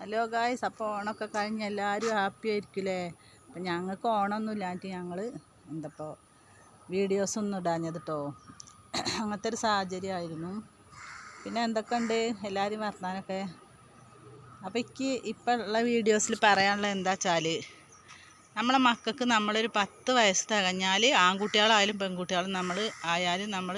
Hello guys, അപ്പോൾ ഓണമൊക്കെ കഴിഞ്ഞ് എല്ലാവരും ഹാപ്പി ആയിരിക്കില്ലേ? അപ്പം ഞങ്ങൾക്ക് ഓണമൊന്നും ഇല്ലാണ്ട് ഞങ്ങൾ എന്തപ്പോൾ വീഡിയോസൊന്നും ഇടാഞ്ഞത് കേട്ടോ. അങ്ങനത്തെ ഒരു സാഹചര്യമായിരുന്നു. പിന്നെ എന്തൊക്കെയുണ്ട് എല്ലാവരും വർത്താനൊക്കെ? അപ്പോൾ എനിക്ക് ഇപ്പം ഉള്ള വീഡിയോസിൽ പറയാനുള്ളത് എന്താ വെച്ചാൽ, നമ്മളെ മക്കൾക്ക് നമ്മളൊരു 10 വയസ്സ് തികഞ്ഞാൽ ആൺകുട്ടികളായാലും പെൺകുട്ടികളും നമ്മൾ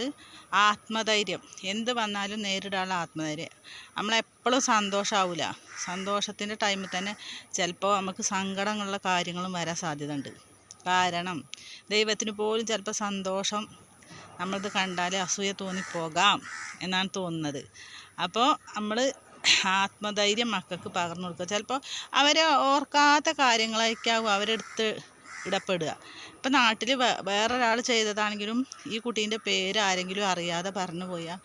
ആത്മധൈര്യം, എന്ത് വന്നാലും നേരിടാനുള്ള ആത്മധൈര്യം. നമ്മളെപ്പോഴും സന്തോഷമാവില്ല. സന്തോഷത്തിൻ്റെ ടൈമിൽ തന്നെ ചിലപ്പോൾ നമുക്ക് സങ്കടങ്ങളുള്ള കാര്യങ്ങളും വരാൻ സാധ്യതയുണ്ട്. കാരണം ദൈവത്തിന് പോലും ചിലപ്പോൾ സന്തോഷം നമ്മളത് കണ്ടാൽ അസൂയ തോന്നിപ്പോകാം എന്നാണ് തോന്നുന്നത്. അപ്പോൾ നമ്മൾ ആത്മധൈര്യം മക്കൾക്ക് പകർന്നു കൊടുക്കുക. ചിലപ്പോൾ അവരെ ഓർക്കാത്ത കാര്യങ്ങളായിരിക്കും അവരെടുത്ത് ഇടപെടുക. ഇപ്പം നാട്ടിൽ വേറൊരാൾ ചെയ്തതാണെങ്കിലും ഈ കുട്ടീൻ്റെ പേര് ആരെങ്കിലും അറിയാതെ പറഞ്ഞു പോയാൽ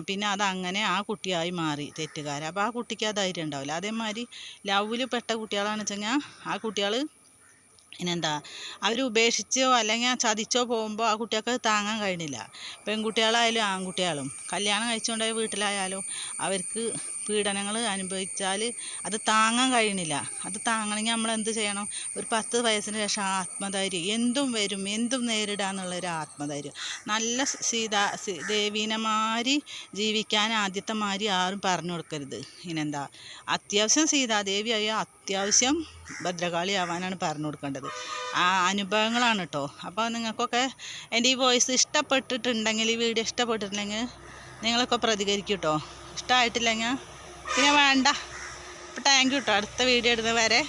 പിന്നെ അതങ്ങനെ ആ കുട്ടിയായി മാറി തെറ്റുകാരൻ. അപ്പോൾ ആ കുട്ടിക്ക് ആ ധൈര്യം ഉണ്ടാവില്ല. അതേമാതിരി ലവിൽ പെട്ട കുട്ടികളാണെന്ന് വെച്ച് കഴിഞ്ഞാൽ ആ കുട്ടികൾ പിന്നെന്താ, അവർ ഉപേക്ഷിച്ചോ അല്ലെങ്കിൽ ചതിച്ചോ പോകുമ്പോൾ ആ കുട്ടികൾക്ക് താങ്ങാൻ കഴിയുന്നില്ല. പെൺകുട്ടികളായാലും ആൺകുട്ടികളും കല്യാണം കഴിച്ചുകൊണ്ടുപോയ വീട്ടിലായാലും അവർക്ക് പീഡനങ്ങൾ അനുഭവിച്ചാൽ അത് താങ്ങാൻ കഴിയണില്ല. അത് താങ്ങണമെങ്കിൽ നമ്മൾ എന്ത് ചെയ്യണം? ഒരു 10 വയസ്സിന് ശേഷം ആത്മധൈര്യം, എന്തും വരും എന്തും നേരിടാന്നുള്ളൊരു ആത്മധൈര്യം. നല്ല ദേവീനമാരി ജീവിക്കാൻ ആദ്യത്തെ മാതിരി ആരും പറഞ്ഞു കൊടുക്കരുത്. പിന്നെന്താ, അത്യാവശ്യം സീതാദേവിയായ അത്യാവശ്യം ഭദ്രകാളി ആവാനാണ് പറഞ്ഞു കൊടുക്കേണ്ടത്. ആ അനുഭവങ്ങളാണ് കേട്ടോ. അപ്പോൾ നിങ്ങൾക്കൊക്കെ എൻ്റെ ഈ വോയിസ് ഇഷ്ടപ്പെട്ടിട്ടുണ്ടെങ്കിൽ, ഈ വീഡിയോ ഇഷ്ടപ്പെട്ടിട്ടുണ്ടെങ്കിൽ നിങ്ങളൊക്കെ പ്രതികരിക്കും കേട്ടോ. ഇഷ്ടമായിട്ടില്ലെങ്കിൽ പിന്നെ വേണ്ട. അപ്പോൾ താങ്ക് യു കേട്ടോ. അടുത്ത വീഡിയോ ഇടുന്നത് വരെ